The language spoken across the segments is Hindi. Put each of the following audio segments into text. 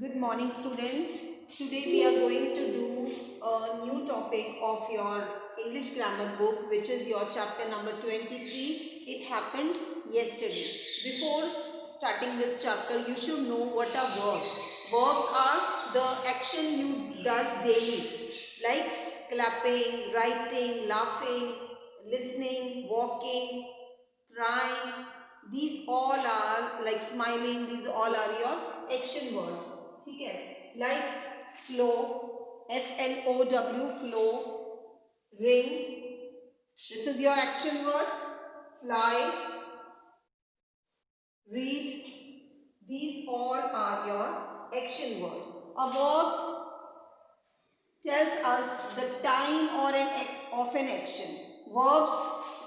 Good morning, students. Today we are going to do a new topic of your English grammar book, which is your chapter number 23. It happened yesterday. Before starting this chapter, you should know what are verbs. Verbs are the action you does daily, like clapping, writing, laughing, listening, walking, crying. These all are like smiling. These all are your action words. ठीक है, like flow, FLOW, flow, ring, this is your action word. Fly, read, these all are your action words. A verb tells us the time of an action. Verbs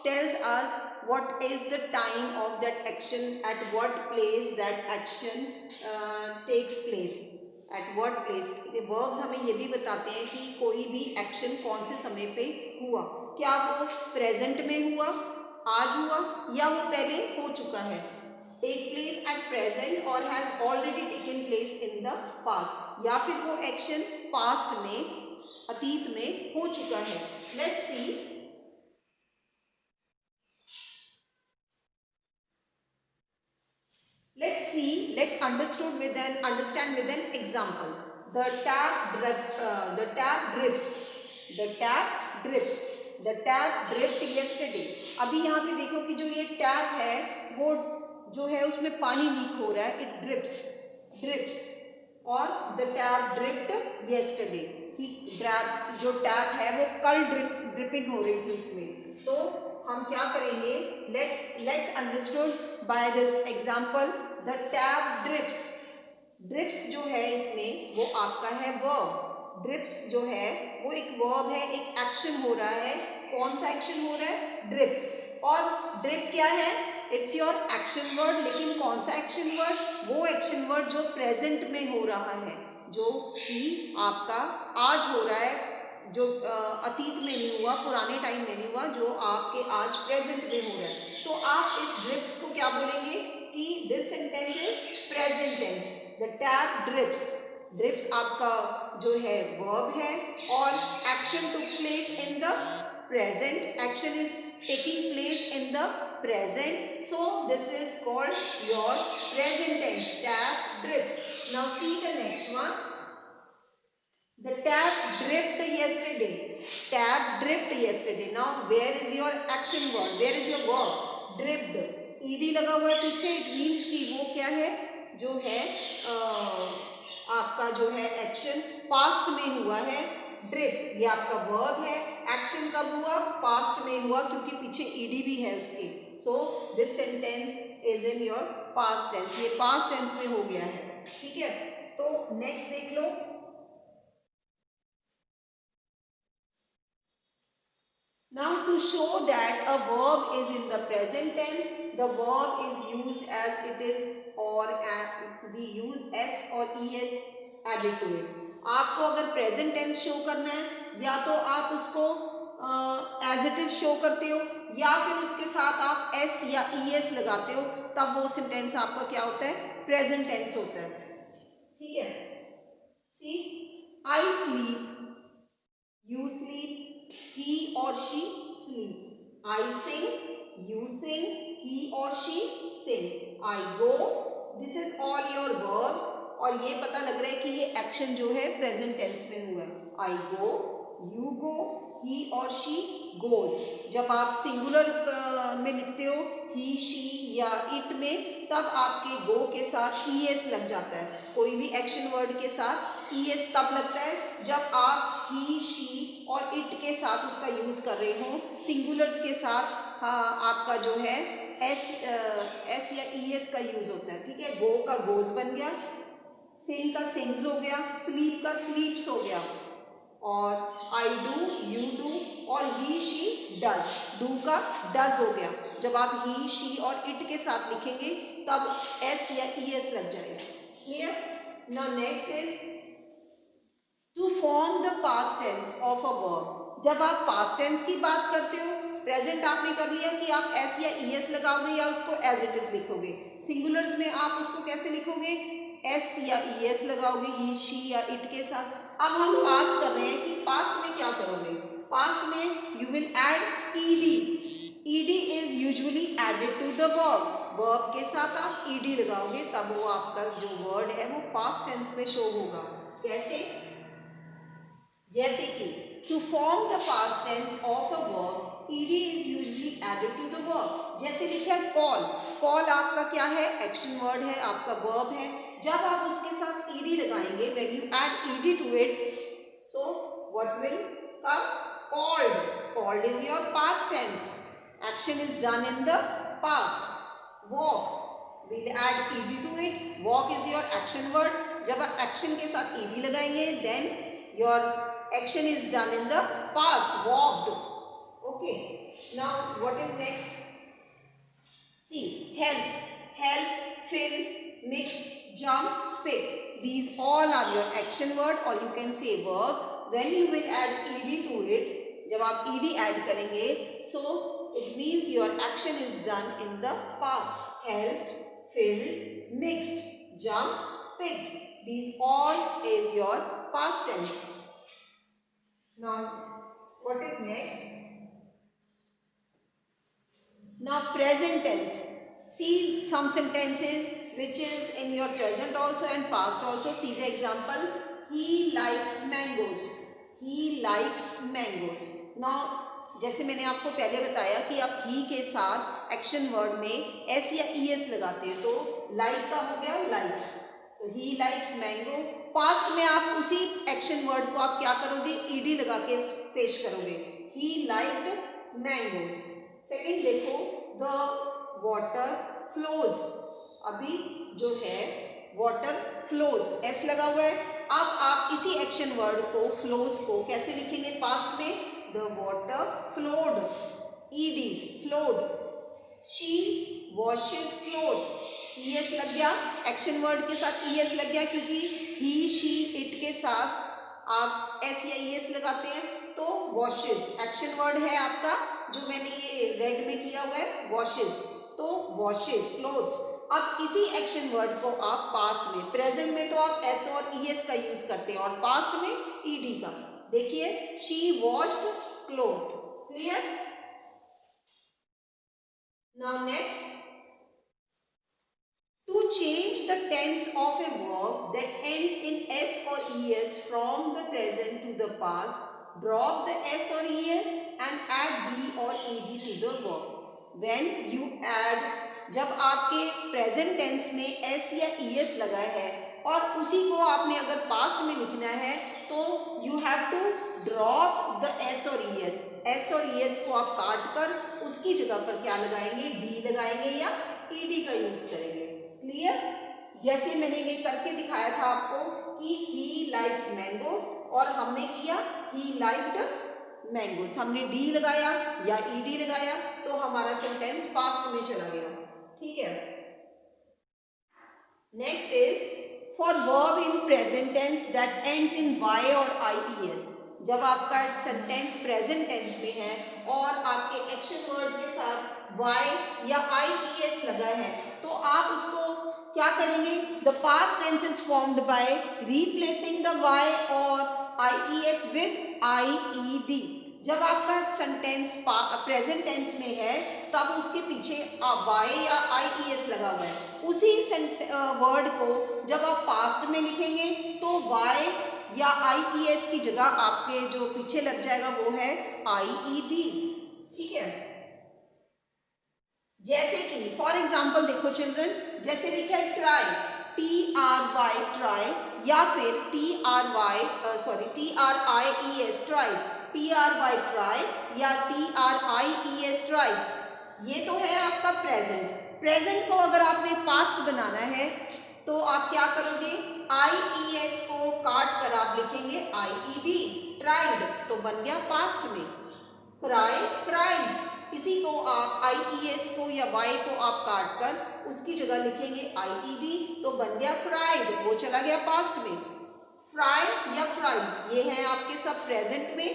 tells us what is the time of that action, at what place that action takes place. At what place. Verbs हमें ये भी बताते हैं कि कोई भी एक्शन कौन से समय पे हुआ, क्या वो प्रेजेंट में हुआ, आज हुआ, या वो पहले हो चुका है, take place at present or has already taken place in the past, या फिर वो एक्शन पास्ट में, अतीत में हो चुका है. Let's see. Let's understand with an example. The tap drips. The tap drips. The tap dripped yesterday. अभी यहाँ पे देखो कि जो ये टैप है वो जो है उसमें पानी लीक हो रहा है. It drips. और the tap dripped yesterday. जो टैप है वो कल ड्रिपिंग हो रही थी उसमें. तो हम क्या करेंगे? Let's understood by this example. The tap drips. Drips जो है इसमें वो आपका है वर्ब. ड्रिप्स जो है वो एक वर्ब है, एक एक्शन हो रहा है. कौन सा एक्शन हो रहा है? ड्रिप. और ड्रिप क्या है? It's your action word. लेकिन कौन सा एक्शन वर्ड? वो एक्शन वर्ड जो प्रेजेंट में हो रहा है, जो कि आपका आज हो रहा है, जो अतीत में नहीं हुआ, पुराने टाइम में नहीं हुआ, जो आपके आज प्रेजेंट में हो रहा है. तो आप इस ड्रिप्स को क्या बोलेंगे कि this sentence is present tense. The tap drips. Drips आपका जो है वर्ब है और action took place in the present. Action is taking place in the present, so this is called your present tense. Tap drips. Now see the next one. The tap dripped yesterday. Tap dripped yesterday. Now where is your action word? Where is your verb? Dripped. ed लगा हुआ है पीछे. It means कि वो क्या है? जो है आपका जो है एक्शन पास्ट में हुआ है. ड्रिप ये आपका वर्ब है. एक्शन कब हुआ? पास्ट में हुआ, क्योंकि पीछे ed भी है उसके. So this sentence is in your past tense. ये पास्ट टेंस में हो गया है. ठीक है, तो नेक्स्ट देख लो. Now to show that a verb is in the present tense, the verb is used as it is, or we use s or es added to it. आपको अगर प्रेजेंट टेंस शो करना है, या तो आप उसको एज इट इज शो करते हो, या फिर उसके साथ आप एस या es लगाते हो, तब वो सेंटेंस आपका क्या होता है? प्रेजेंट टेंस होता है. ठीक है. See, I sleep, you sleep, he or she sleep. I sing, you sing, he or she sing. I go, this is all your verbs. और ये पता लग रहा है कि ये एक्शन जो है प्रेजेंट टेंस में हुआ है. I go, you go, he or she goes. जब आप सिंगुलर में लिखते हो he, she या it में, तब आपके go के साथ es लग जाता है. कोई भी एक्शन वर्ड के साथ es तब लगता है जब आप he, she और it के साथ उसका यूज कर रहे हो. सिंगुलर्स के साथ आपका जो है एस या es का यूज होता है. ठीक है. गो का गोज बन गया, सिंग का सिंग्स हो गया, स्लीप का स्लीप्स हो गया, और आई डू, यू डू, और ही शी डज. डू का डज हो गया. जब आप ही, शी और इट के साथ लिखेंगे तब एस या es लग जाएगा. Clear. Now next is to form the past tense of a verb. जब आप पास्ट टेंस की बात करते हो, प्रेजेंट आपने कर लिया कि आप एस या es लगाओगे या उसको एज इट इज लिखोगे. सिंगुलर्स में आप उसको कैसे लिखोगे? एस या ई एस लगाओगे ही शी या इट के साथ। अब हम पास्ट कर रहे हैं कि पास्ट में क्या करोगे, पास्ट में you will add ED. ED is usually added to the verb, verb के साथ आप ईडी लगाओगे तब वो आपका जो वर्ड है वो पास्ट टेंस में शो होगा। कैसे, जैसे कि to form the past tense of a verb ED is usually added to the verb. जैसे लिखा है कॉल, कॉल आपका क्या है, एक्शन वर्ड है, आपका वर्ब है। जब आप उसके साथ ईडी लगाएंगे, when you add ED to it, so what will come, called. Called is your past tense, action is done in the past. Walk will add ED to it, walk is your action word. जब आप एक्शन के साथ ईडी लगाएंगे then your action is done in the past, walked. Okay, now what is next? See, help, help, fill, mix, jump, pick, these all are your action word or you can say verb. When you will add ed to it, जब आप ed add करेंगे, so it means your action is done in the past. Helped, filled, mixed, jumped, picked, these all is your past tense. Now, what is next? Now, present tense. See some sentences which is in your present also and past also. See the example. He likes mangoes. He likes mangoes. Now, जैसे मैंने आपको पहले बताया कि आप ही के साथ एक्शन वर्ड में एस या ई एस लगाते हैं, तो लाइक का हो गया लाइक्स, तो ही लाइक्स मैंगो। पास्ट में आप उसी एक्शन वर्ड को आप क्या करोगे, ईडी लगा के पेश करोगे, ही लाइक्ड मैंगोज। सेकंड देखो, द वाटर फ्लोज, अभी जो है वाटर फ्लोज, एस लगा हुआ है। अब आप इसी एक्शन वर्ड को फ्लोज को कैसे लिखेंगे पास्ट में, the water flowed, ED flowed. She washes cloth, ES लग गया, एक्शन वर्ड के साथ ईएस लग गया क्योंकि ही शी इट के साथ आप एस या ईएस लगाते हैं, तो वॉशेस एक्शन वर्ड है आपका, जो मैंने ये रेड में किया हुआ है वॉशेस, तो वॉशेस क्लोथ्स। अब इसी एक्शन वर्ड को आप पास्ट में, प्रेजेंट में तो आप एस और ईएस का यूज करते हैं और पास्ट में ईडी का। देखिए, she washed cloth, clear. Now next, to change the tense of a verb that ends in s or es from the present to the past, drop the s or es and add d or ed to the verb. When you add, जब आपके प्रेजेंट टेंस में s या es लगा है और उसी को आपने अगर पास्ट में लिखना है, तो you have to drop the s और es। s और es को आप काट कर उसकी जगह पर क्या लगाएंगे, d लगाएंगे या ed का यूज करेंगे। क्लियर, जैसे मैंने ये करके दिखाया था आपको कि ही लाइक्स मैंगो और हमने किया ही लाइक्ड मैंगोस, हमने डी लगाया या ईडी लगाया तो हमारा सेंटेंस पास्ट में चला गया। ठीक है, next is for verb in present tense that ends in Y और आईईएस। जब आपका सेंटेंस प्रेजेंट टेंस में है और आपके एक्शन वर्ड के साथ वाई या आईईएस लगा है, तो आप उसको क्या करेंगे, the past tense is formed by replacing the Y और आईईएस विद आईईडी। जब आपका सेंटेंस प्रेजेंट टेंस में है तब उसके पीछे वाई या आईईएस लगा हुआ है, उसी वर्ड को जब आप पास्ट में लिखेंगे तो वाई या आईईएस की जगह आपके जो पीछे लग जाएगा वो है आईईडी। ठीक है, जैसे कि फॉर एग्जाम्पल देखो चिल्ड्रन, जैसे लिखा है try, T R Y try, या फिर T R I E S tries, T R Y try या T R I E S tries. ये तो है आपका प्रेजेंट। प्रेजेंट को अगर आपने पास्ट बनाना है तो आप क्या करोगे, आई ई एस को काट कर आप लिखेंगे आई ई डी, ट्राइड तो बन गया पास्ट में। क्राई क्राइज, इसी को आप आई ई एस को या वाई को आप काट कर उसकी जगह लिखेंगे आई ई डी तो बन गया क्राइड, वो चला गया पास्ट में। फ्राई या फ्राइज, ये है आपके सब प्रेजेंट में,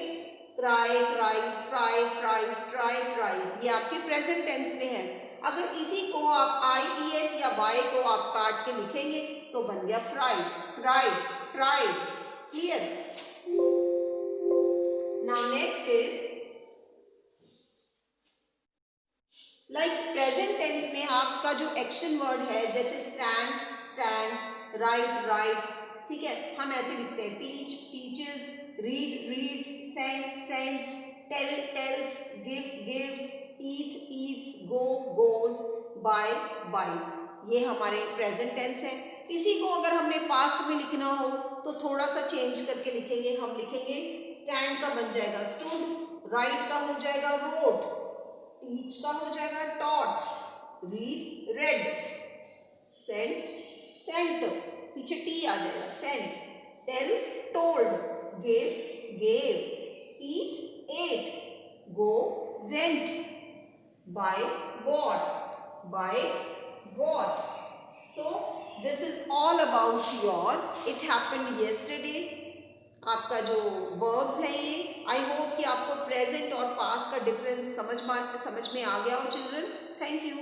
cry cries fry fries try tries, ये आपके प्रेजेंट टेंस में है। अगर इसी को आप IES या बाय को आप काट के लिखेंगे तो बन गया fried, fried, fried. Clear? Now next is like present tense में आपका जो एक्शन वर्ड है, जैसे स्टैंड, स्टैंड्स, राइट, राइट्स, ठीक है, हम ऐसे लिखते हैं teach, teachers, read, reads, send, sends, tell, tells, give, gives, eat, eats, go, goes, buy, buys. ये हमारे प्रेजेंट टेंस है। इसी को अगर हमने पास्ट में लिखना हो तो थोड़ा सा चेंज करके लिखेंगे। हम लिखेंगे स्टैंड का बन जाएगा स्टूड, राइट का हो जाएगा रोट, टीच का हो जाएगा taught, read read, send sent, पीछे टी आ जाएगा sent, tell told, give gave, eat ate, go went, buy bought, buy bought. So this is all about your it happened yesterday. आपका जो वर्ब्स है ये, आई होप कि आपको प्रेजेंट और पास्ट का डिफरेंस समझ में आ गया हो चिल्ड्रन। Thank you.